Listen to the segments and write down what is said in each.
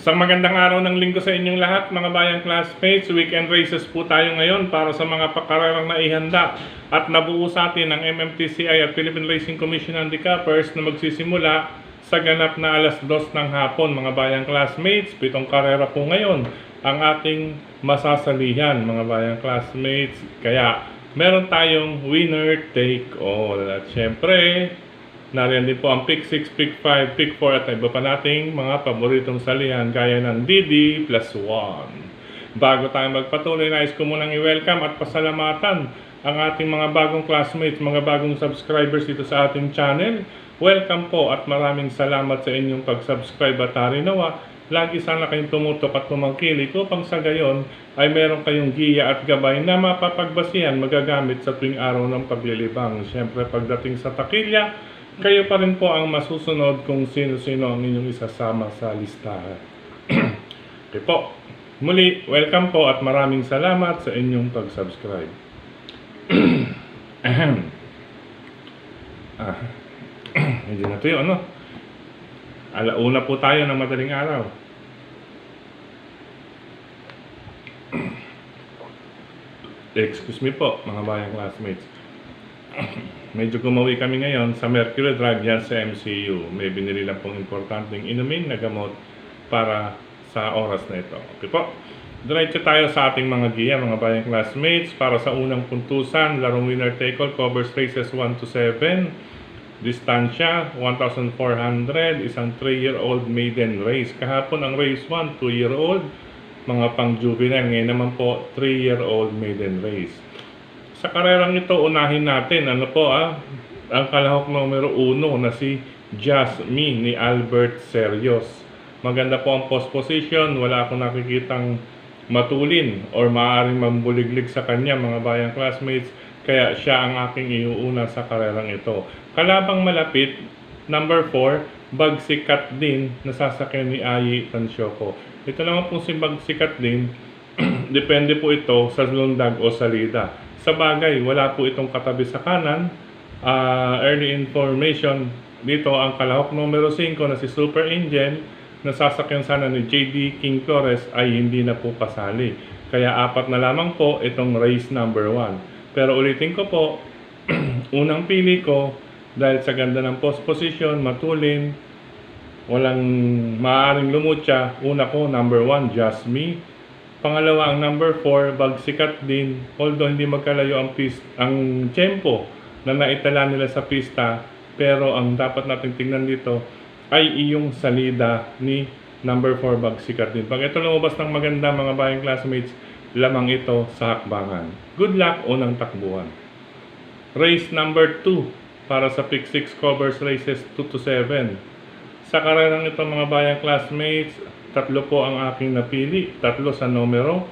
Isang magandang araw ng linggo sa inyong lahat, mga bayang classmates. Weekend races po tayo ngayon para sa mga pakararang naihanda at nabuo sa atin ng MMTCI at Philippine Racing Commission Handicappers na magsisimula sa ganap na alas 2 ng hapon, mga bayang classmates. 7 karera po ngayon ang ating masasalihan, mga bayang classmates. Kaya meron tayong winner take all. At syempre, nariyan din po ang pick 6, pick 5, pick 4 at iba pa nating mga paboritong salihan gaya ng DD plus 1. Bago tayo magpatuloy, nais ko munang i-welcome at pasalamatan ang ating mga bagong classmates, mga bagong subscribers dito sa ating channel. Welcome po at maraming salamat sa inyong pag-subscribe at harinawa. Lagi sana kayong tumutok at tumangkilik upang sa gayon ay meron kayong giya at gabay na mapapagbasihan magagamit sa tuwing araw ng paglilibang. Siyempre pagdating sa takilya, kayo pa rin po ang masusunod kung sino-sino ang inyong isasama sa listahan. Okay po. Muli, welcome po at maraming salamat sa inyong pag-subscribe. Hindi na ito yun, ano? Alauna po tayo ng madaling araw. Excuse me po, mga bayang classmates. Medyo gumawi kami ngayon sa Mercury Drug yan sa MCU. May binili lang pong importanteng inumin na gamot para sa oras na ito. Okay po. Diretso tayo sa ating mga giya, mga bayang classmates. Para sa unang puntusan, larong winner take all, covers races 1 to 7. Distansya, 1,400. Isang 3-year-old maiden race. Kahapon ang race 1, 2-year-old. Mga pang-juvenile. Ngayon naman po, 3-year-old maiden race. Sa karerang ito, unahin natin, ang kalahok numero 1 na si Jasmine ni Albert Serios. Maganda po ang post position, wala akong nakikitang matulin or maaaring mambuliglig sa kanya, mga bayang classmates, kaya siya ang aking iuuna sa karerang ito. Kalabang malapit, number 4, Bagsikat din, nasasakyan ni Ayi Tansyoko. Ito naman po si Bagsikat din, depende po ito sa lundag o salida. Sa bagay, wala po itong katabi sa kanan. Early information, dito ang kalahok numero 5 na si Super Angel, na sasakyan sana ni JD King Flores ay hindi na po kasali. Kaya 4 na lamang po itong race number 1. Pero ulitin ko po, unang pili ko, dahil sa ganda ng post position, matulin, walang maaaring lumutya, una ko number 1, Jasmine. Pangalawa, ang number 4, Bagsikat din. Although hindi magkalayo ang tempo na naitala nila sa pista, pero ang dapat natin tingnan dito ay iyong salida ni number 4, Bagsikat din. Pag ito lumabas ng maganda, mga bayang classmates, lamang ito sa hakbangan. Good luck unang takbuhan. Race number 2 para sa pick 6 covers races 2 to 7. Sa karerang ito, mga bayang classmates, 3 po ang aking napili, 3 sa numero.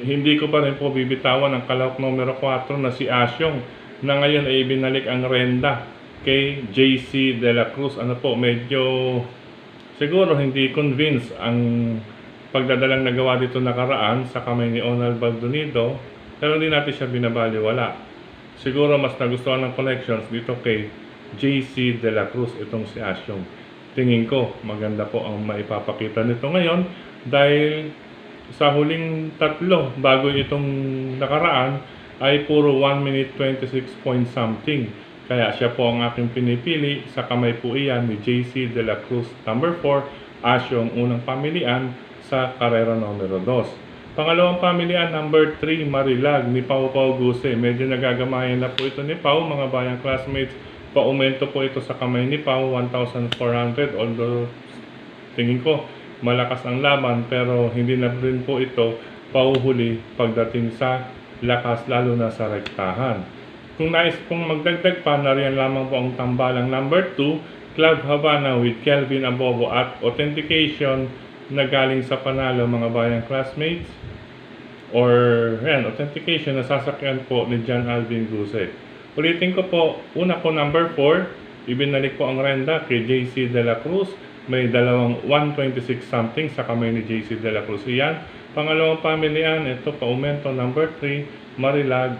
Hindi ko pa rin po bibitawan ang kalahok numero 4 na si Asyong, na ngayon ay binalik ang renda kay JC De La Cruz. Medyo siguro hindi convince ang pagdadalang nagawa dito nakaraan sa kamay ni Onal Baldonido, pero hindi natin siya binabaliwala. Siguro mas nagustuhan ng connections dito kay JC De La Cruz itong si Asyong. Tingin ko, maganda po ang maipapakita nito ngayon dahil sa huling 3 bago itong nakaraan ay puro 1 minute 26 point something. Kaya siya po ang aking pinipili. Sa kamay po iyan ni JC De La Cruz, number 4, Asyong unang pamilian sa karera numero 2. Pangalawang pamilian, number 3, Marilag ni Pau Guse. Medyo nagagamayan na po ito ni Pau, mga bayang classmates. Paumento po ito sa kamay ni Pau, 1,400. Although tingin ko malakas ang laban, pero hindi na rin po ito pauhuli pagdating sa lakas, lalo na sa rektahan. Kung nais pong magdagdag pa, nariyan lamang po ang tambalang number 2, Club Havana with Kelvin Abobo at authentication na galing sa panalo, mga bayang classmates, or authentication na sasakyan po ni John Alvin Guse. Ulitin ko po, una ko number 4, ibinalik po ang renda kay JC De La Cruz. May dalawang 126 something sa kamay ni JC De La Cruz. Iyan. Pangalawang pamilian, ito paumento number 3, Marilag.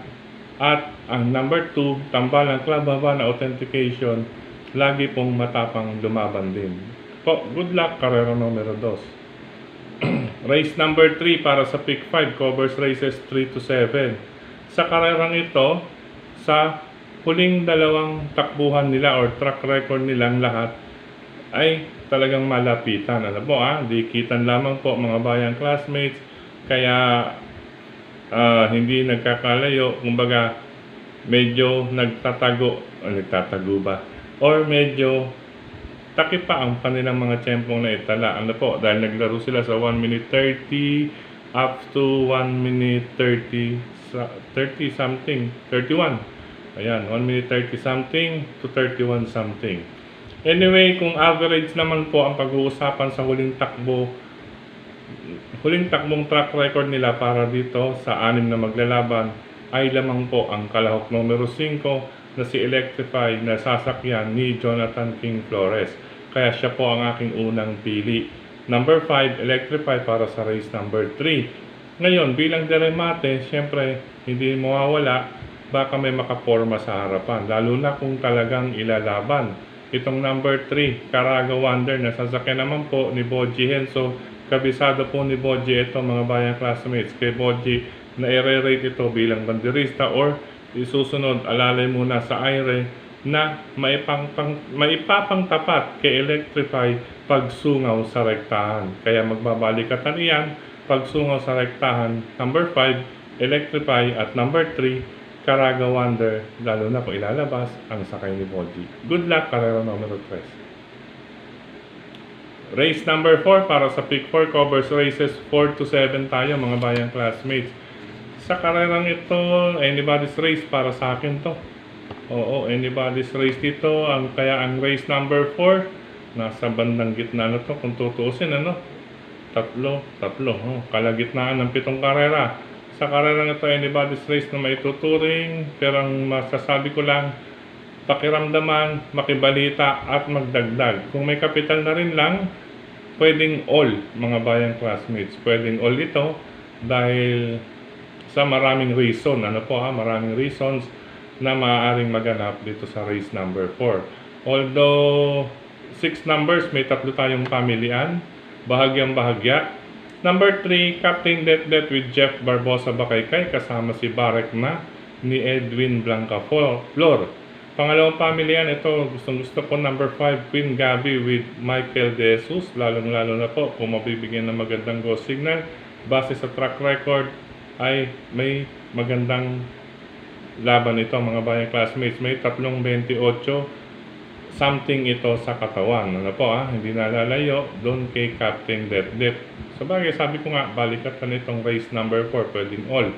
At ang number 2, tambalang Club Havana authentication, lagi pong matapang lumaban din. po, good luck, karera numero 2. Race number 3 para sa pick 5, covers races 3 to 7. Sa karerang ito, sa huling dalawang takbuhan nila or track record nilang lahat ay talagang malapitan. Alam mo dikitan lamang po mga bayang classmates, kaya hindi nagkakalayo, kumbaga medyo nagtatago ba or medyo takip pa ang kanilang mga tiyempong na itala. Ano po, dahil naglaro sila sa 1 minute 30 up to 1 minute 30 something, 31. Ayan, 1 minute 30 something to 31 something. Anyway, kung average naman po ang pag-uusapan sa huling takbong track record nila para dito sa 6 na maglalaban, ay lamang po ang kalahok numero 5 na si Electrify na sasakyan ni Jonathan King Flores. Kaya siya po ang aking unang pili. Number 5, Electrify para sa race number 3. Ngayon, bilang deremate, syempre, hindi mawawala, baka may makaporma sa harapan. Lalo na kung talagang ilalaban. Itong number 3, Caraga Wonder, na sasakyan naman po ni Boji Henso. Kabisado po ni Boji ito, mga bayang classmates. Kay Boji, na i-rate ito bilang banderista or isusunod, alalay muna sa IRE na maipapangtapat kay Electrify pagsungaw sa rektahan. Kaya magbabalikatan iyan pagsungaw sa rektahan. Number 5, Electrify, at number 3, Caraga Wonder, lalo na kung ilalabas ang sakay ni Boji. Good luck, karera numero 3. Race number 4 para sa pick 4, covers races 4 to 7 tayo, mga bayang classmates. Sa karerang ito, anybody's race para sa akin to. Oo, anybody's race dito. Kaya ang race number 4, nasa bandang gitna na to kung tutuusin, Tatlo. Kalagitnaan ng 7 karera. Sa karerang ito, anybody's race na maituturing, pero ang masasabi ko lang, pakiramdaman, makibalita at magdagdag. Kung may kapital na rin lang, pwedeng all, mga bayang classmates. Pwedeng all ito dahil sa maraming reason, maraming reasons na maaaring maganap dito sa race number 4. Although 6 numbers, may 3 tayong pamilian, bahagyang-bahagya. Number 3, Captain Det with Jeff Barbosa Bakaykay, kasama si Barek na ni Edwin Blanca Flor. Pangalawang pamilian, ito gustong-gusto ko, number 5, Queen Gabi with Michael De Jesus, lalong-lalo na po kung mabibigyan ng magandang go signal base sa track record, ay may magandang laban ito, mga bayang classmates. May 3.28 something ito sa katawan. Hindi nalalayo doon kay Captain Det. Sabagay, sabi ko nga, balikatan itong race number 4, pwedeng all.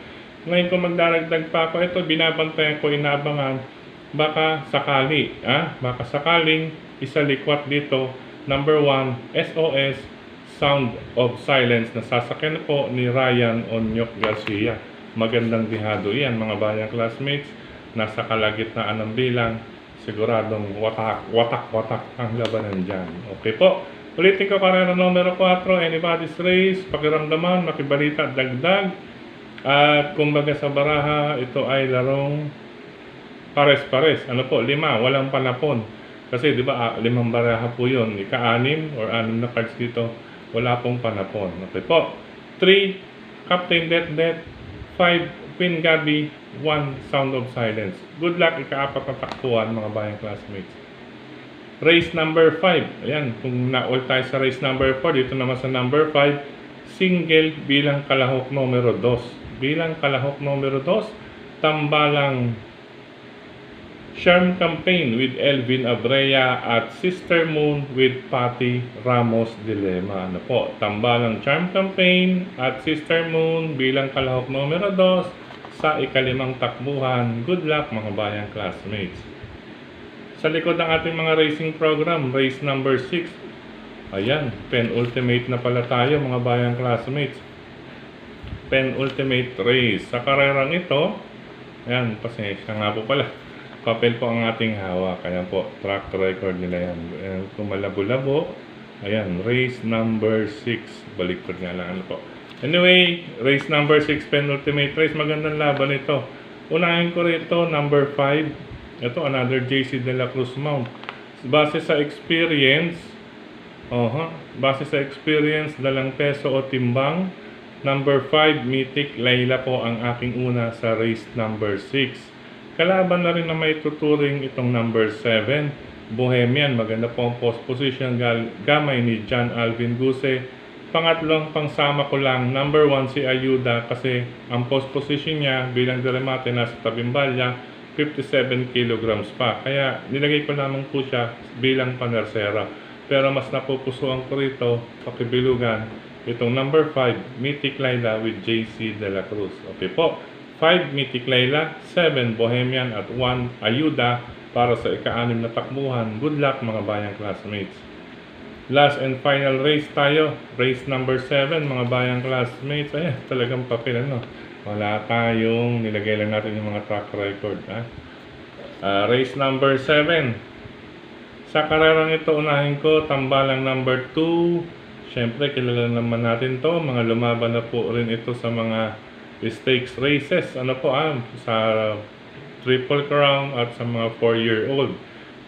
Ngayon kung magdaragdag pa ako, ito binabantayan ko, inabangan, baka sakaling isalikwat dito. Number 1, SOS, Sound of Silence, na sasakyan po ni Ryan Onyok Garcia. Magandang bihado iyan, mga bayang classmates. Nasa kalagitnaan ng bilang, siguradong watak ang labanan dyan. Okay po, ulitin ko, karera numero 4, anybody's race, pakiramdaman, makibalita, dagdag. At kumbaga sa baraha, ito ay larong pares-pares. 5, walang panapon. Kasi 5 baraha po yun, ika-6 or 6 na cards dito, wala pong panapon. Okay po. 3, Captain Det. 5, Queen Gabi. 1, Sound of Silence. Good luck, ika-4 na takbuhan, mga bayang classmates. Race number 5. Ayan, kung na-all tayo sa race number 4, dito naman sa number 5, single bilang kalahok numero 2. Bilang kalahok numero 2, tambalang Charm Campaign with Elvin Abrea at Sister Moon with Patty Ramos Dilema. Tambalang Charm Campaign at Sister Moon bilang kalahok numero 2 sa ika-5 takbuhan. Good luck, mga bayang classmates. Sa likod ng ating mga racing program, race number 6. Ayan, penultimate na pala tayo, mga bayang classmates. Penultimate race. Sa karerang ito, ayan, pasensya nga po pala. Papel po ang ating hawak. Kaya po, track record nila yan. Kung malabo-labo, ayan, race number 6. Baliktad nga lang po. Anyway, race number 6, penultimate race. Magandang laban ito. Unahin ko rito, number 5. Ito, another JC De La Cruz mount. Base sa experience, Oho, base sa experience, dalang peso o timbang. Number 5, Mythic Layla po ang aking una sa race number 6. Kalaban na rin na may tuturing itong number 7, Bohemian. Maganda po ang post position, gamay ni John Alvin Guse. Pangatlong pangsama ko lang, number 1 si Ayuda kasi ang post position niya bilang deremate nasa tabimbalya, 57 kilograms pa. Kaya nilagay ko lamang po siya bilang panersera. Pero mas napupusuan ko rito, pakibilugan, itong number 5, Mythic Layla with JC De La Cruz. Okay po, 5 Mythic Layla, 7 Bohemian at 1 Ayuda para sa ika-6 na takbuhan. Good luck mga bayang classmates. Last and final race tayo, race number 7 mga bayang classmates. Ayan, talagang papel ano. Wala tayong, nilagay lang natin yung mga track record. Race number 7. Sa karerang ito, unahin ko, tambalang number 2. Siyempre, kilala naman natin to. Mga lumaban na po rin ito sa mga stakes races. Ano po sa Triple Crown at sa mga 4-year-old.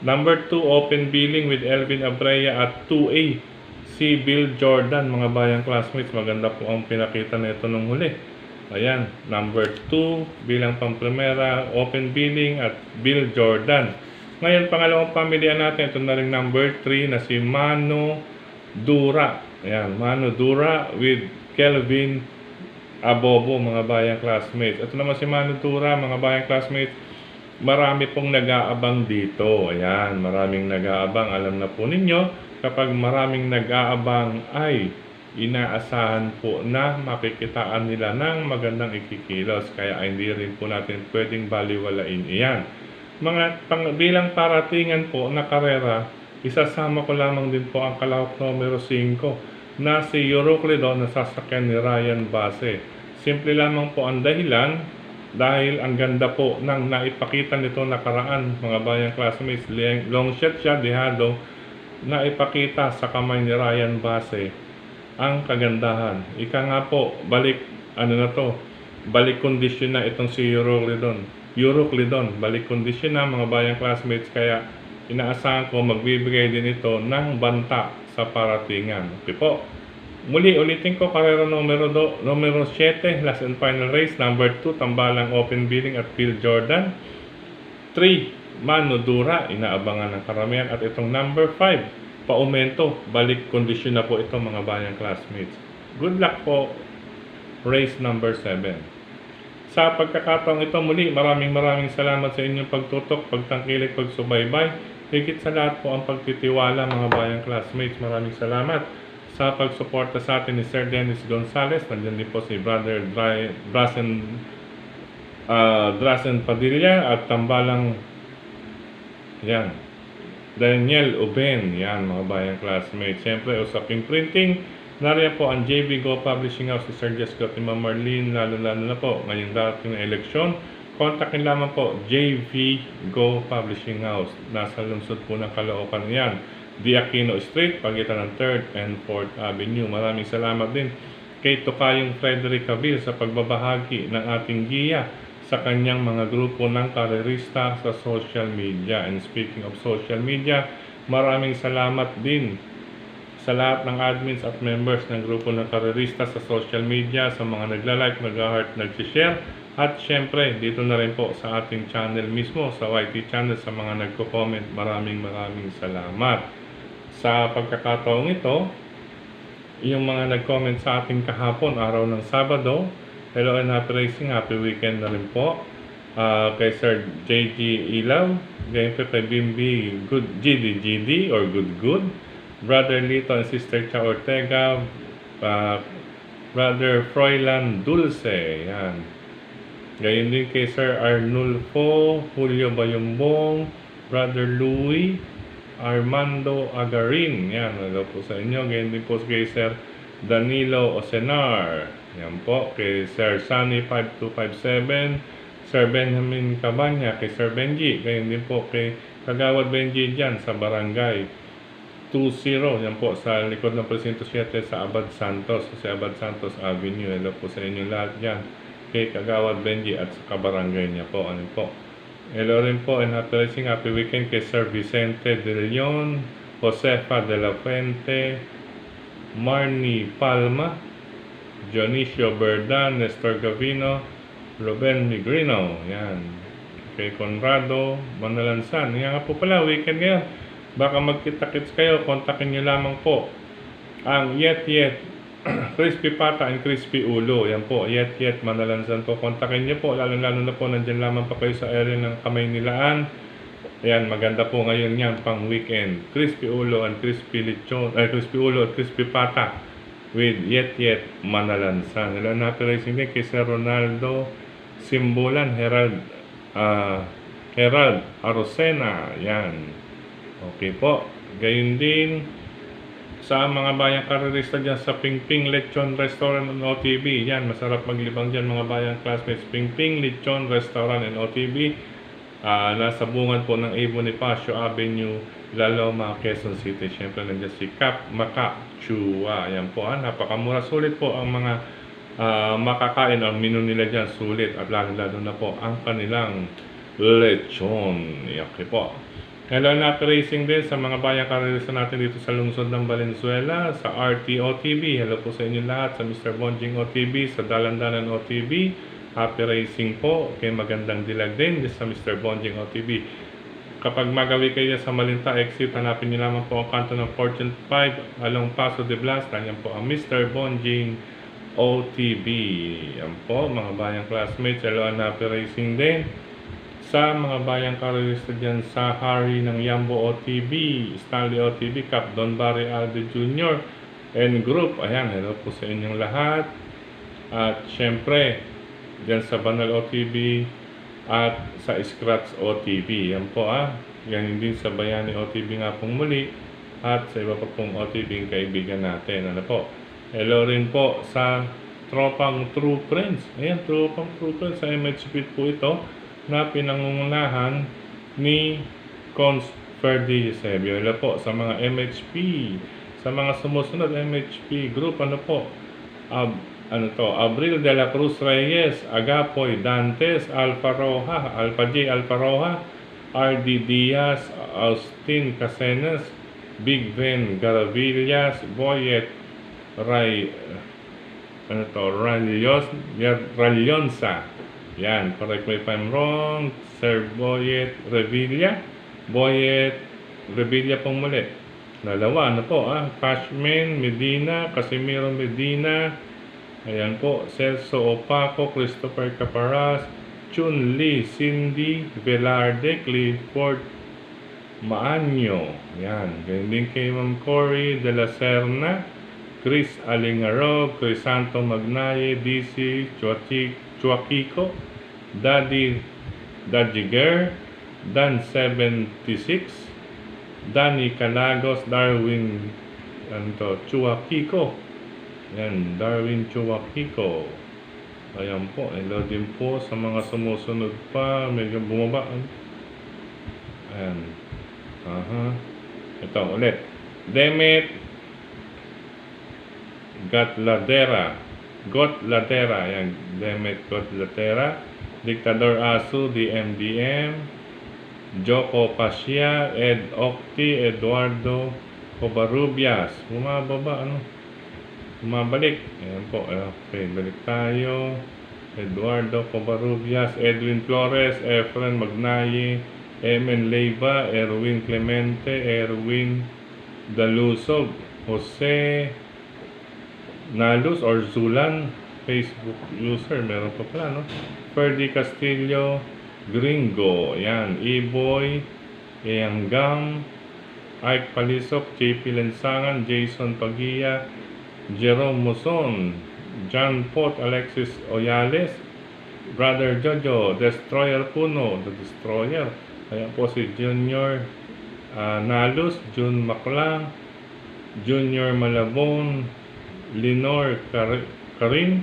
Number 2, open billing with Elvin Abrea at 2A. Si Bill Jordan, mga bayang classmates. Maganda po ang pinakita nito nung huli. Ayan, number 2, bilang pamprimera, open billing at Bill Jordan. Ngayon, pangalawang pamilya natin, ito na rin number 3 na si Mano Dura. Ayan, Mano Dura with Kelvin Abobo, mga bayang classmates. Ito naman si Mano Dura, mga bayang classmates. Marami pong nag-aabang dito. Ayan, maraming nag-aabang. Alam na po ninyo, kapag maraming nag-aabang ay inaasahan po na makikitaan nila ng magandang ikikilos. Kaya hindi rin po natin pwedeng baliwalain iyan. Bilang paratingan po na karera, isasama ko lamang din po ang kalahok numero 5 na si Euroclido na sasakyan ni Ryan Base. Simple lamang po ang dahilan dahil ang ganda po ng naipakita nito nakaraan, mga bayang classmates. Long shot siya, dehado, naipakita sa kamay ni Ryan Base ang kagandahan. Ika nga po, balik kondisyon na itong si Euroclidon, balik kondisyon na mga bayang classmates, kaya inaasahan ko magbibigay din ito ng banta sa paratingan. Okay po. Muli, ulitin ko, karera numero 7, last and final race, number 2, tambalang open billing at Bill Jordan. 3, Mano Dura, inaabangan ng karamihan. At itong number 5, Paumento, balik kondisyon na po ito mga bayang classmates. Good luck po, race number 7. Sa pagkakataong ito muli, maraming salamat sa inyong pagtutok, pagtangkilik, pagsubaybay. Higit sa lahat po ang pagtitiwala mga bayang classmates. Maraming salamat sa pagsuporta sa atin ni Sir Dennis Gonzales. Nandiyan din po si Brother Drasen Padilla at tambalang Daniel Uben. Yan mga bayang classmates. Siyempre, usaping printing. Nariyan po ang JV Go Publishing House si Sir Jessica at Ma'am Marlene, lalo na po ngayong darating na eleksyon. Kontakin lamang po JV Go Publishing House. Nasa lungsod po ng Caloocan yan. The Aquino Street, pagitan ng 3rd and 4th Avenue. Maraming salamat din kay Tokayong Frederick Cabil sa pagbabahagi ng ating giya sa kanyang mga grupo ng karerista sa social media. And speaking of social media, maraming salamat din sa lahat ng admins at members ng grupo ng karerista sa social media, sa mga nagla-like, nag-heart, nag-share, at syempre dito na rin po sa ating channel mismo, sa YT channel, sa mga nagko-comment. Maraming salamat. Sa pagkakataong ito, yung mga nag-comment sa ating kahapon, araw ng Sabado, hello and happy racing, happy weekend na rin po. Kay Sir JG Ilaw, gayon po kay Bimbi GD or Good, Brother Lito and Sister Cha Ortega, Brother Froilan Dulce, yan. Gayon din kay Sir Arnulfo, Julio Bayumbong, Brother Louis, Armando Agarin, yan, hello po sa inyo. Gayon din po kay Sir Danilo Osenar, yan po, kay Sir Sunny 5257, Sir Benjamin Cabanya, kay Sir Benji, gayon din po kay Kagawad Benji dyan sa Barangay 20, yan po sa likod ng Presinto 7 sa Abad Santos, sa Abad Santos Avenue. Hello po sa inyo lahat dyan, kay Kagawad Benji at sa kabarangay niya po. Ano po, hello rin po and happy racing, happy weekend kay Sir Vicente De Leon, Josefa de la Fuente, Marnie Palma, Dionisio Berdan, Nestor Gavino, Ruben Migrino, yan. Kay Conrado Manalansan. Yan nga po pala, weekend ngayon. Baka magkita-kits kayo, kontakin nyo lamang po ang Yet Crispy Pata and Crispy Ulo. Yan po, Yet Manalansan po. Kontakin nyo po, lalo na po, nandyan lamang pa kayo sa area ng Kamay Nilaan. Ayan, maganda po ngayon yan pang weekend. Crispy Ulo and Crispy Lechon, Crispy Ulo at Crispy Pata with Yet Manalansan. Hello, happy racing din kay Sir Ronaldo Simbulan, Herald Arosena. Yan. Okay po. Gayun din sa mga bayang karerista dyan sa Pingping Lechon Restaurant and OTB. Yan, masarap maglibang dyan mga bayang classmates. Pingping Lechon Restaurant and OTB. Nasa bungan po ng A. Bonifacio Avenue, Laloma, Quezon City. Siyempre nandiyan si Cap Maca Chua. Ayan po, napakamura. Sulit po ang mga makakain. Ang menu nila dyan, sulit. At lalo na po ang kanilang lechon. Okay po. Hello, Nat Racing din sa mga bayang karerista natin dito sa lungsod ng Valenzuela, sa RTOTV. Hello po sa inyo lahat, sa Mr. Bonjing OTV, sa Dalandanan OTV. Happy racing po. Okay, magandang dilag din sa Mr. Bonjing OTV. Kapag magawi kayo sa Malinta exit, hanapin niyo lamang po ang kanto ng Fortune 5 along Paso de Blas. Yan po ang Mr. Bonjing OTV. Yan po, mga bayang classmates. Hello, happy racing din sa mga bayang karerista dyan sa Hari ng Yambo OTV, Stanley OTV, Cap Don Barry Alde Jr. and Group. Ayan, hello po sa inyong lahat. At syempre, dyan sa Banal OTV at sa Scratch OTV. Yan po yan din sa Bayani OTV nga pong muli at sa iba pa pong OTV kaibigan natin. Ano po? Hello rin po sa Tropang True Friends. Ayan, Tropang True Friends sa MHP po ito na pinangungunahan ni Cons Ferdy Eusebio. Hello po sa mga MHP, sa mga sumusunod MHP group. Ano po? Abril de la Cruz Reyes, Agapoy Dantes, Alfa J. Alfa Roja, R.D. Diaz, Austin Casenas, Big Ben Garavillas, Boyet Ralyonsa. Yan, correct me if I'm wrong. Sir Boyet Revilla pong muli. Dalawa, Cashman Medina, Casimiro Medina. Ayan po, Celso Opaco, Christopher Caparas, Chun Lee, Cindy Velarde, Clifford Maanyo. Yan, ganyan din kay Ma'am Cory de la Serna, Chris Alingaro, Crisanto Magnaye, DC Chuaquico, Daddy Dajiger, Dan 76, Danny Calagos, Darwin Chuaquico. Yan, Darwin Chuaquico. Ayan po, hello din po sa mga sumusunod pa. Medyo bumaba. Ayan. Ito ulit. Demet Gotladera. Yan, Demet Gotladera. Dictador Asu, DMDM. Joko Pasya, Ed Octi, Eduardo Covarrubias. Bumababa, Bumabalik. Ayan po. Okay, balik tayo. Eduardo Covarrubias, Edwin Flores, Efren Magnaye, Emen Leiva, Erwin Clemente, Erwin Dalusog, Jose Nalus or Zulan, Facebook user. Meron pa pala, Ferdy Castillo, Gringo. Ayan. E-Boy, Eyanggam, Ike Palisok, JP Lensangan, Jason Pagia, Jerome Muson, John Pot, Alexis Oyales, Brother Jojo, Destroyer Puno, The Destroyer. Ayan po si Junior Nalus, June Maclang, Junior Malabon, Lenore Karin.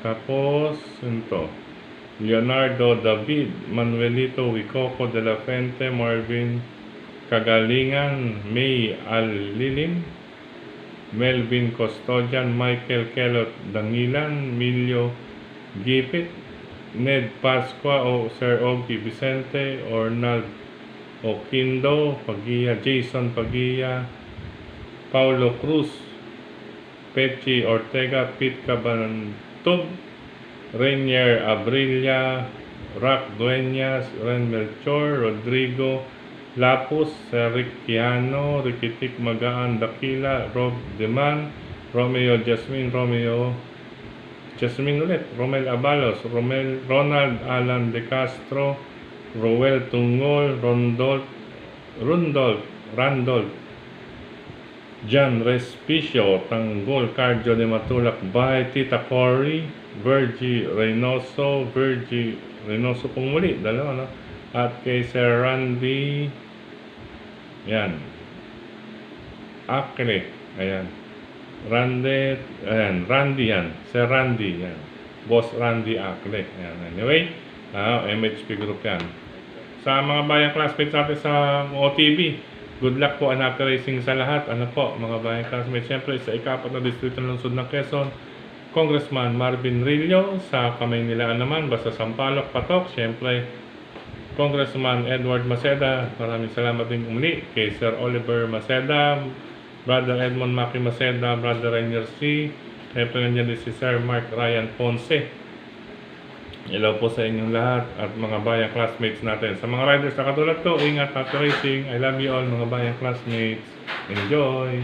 Tapos ito, Leonardo David, Manuelito Wicoco de la Fuente, Marvin Kagalingan, May Alilin, Melvin Custodian, Michael Kelot Dangilan, Milio Gipit, Ned Pasqua o Sir Ogie Vicente, Ornald Oquindo Pagia, Jason Pagia, Paulo Cruz, Pechi Ortega, Pete Cabanantub, Rainier Abrilla, Rack Dueñas, Ren Melchor, Rodrigo Lapus, Rick Quiano, Rikitik Magaan Dakila, Rob Deman, Romeo Jasmine ulit, Romel Abalos, Ronald Alan De Castro, Roel Tungol, Randolph, John Respicio, Tanggol, Cardio de Matulak Bay, Tita Cory, Virgie Reynoso pong muli, dalawa, no? At kay Sir Randy, yan, Akre, ayan, Randy yan, Sir Randy, yan, Boss Randy Akre, ayan, anyway, MHP Group yan. Sa mga bayang classmates natin sa OTV, good luck po and happy racing sa lahat. Ano po, mga bayang classmates, siyempre sa ika-4 na distrito ng lungsod ng Quezon, Congressman Marvin Rillo, sa Kamaynilaan naman, basta Sampaloc, Patok, siyempre, Congressman Edward Maceda, maraming salamat din umuli kay Sir Oliver Maceda, Brother Edmond Maki Maceda, Brother Rainier C, siyempre nandiyan din si Sir Mark Ryan Ponce. Hello po sa inyong lahat at mga bayang classmates natin. Sa mga riders na katulad ko, ingat, happy racing. I love you all mga bayang classmates. Enjoy!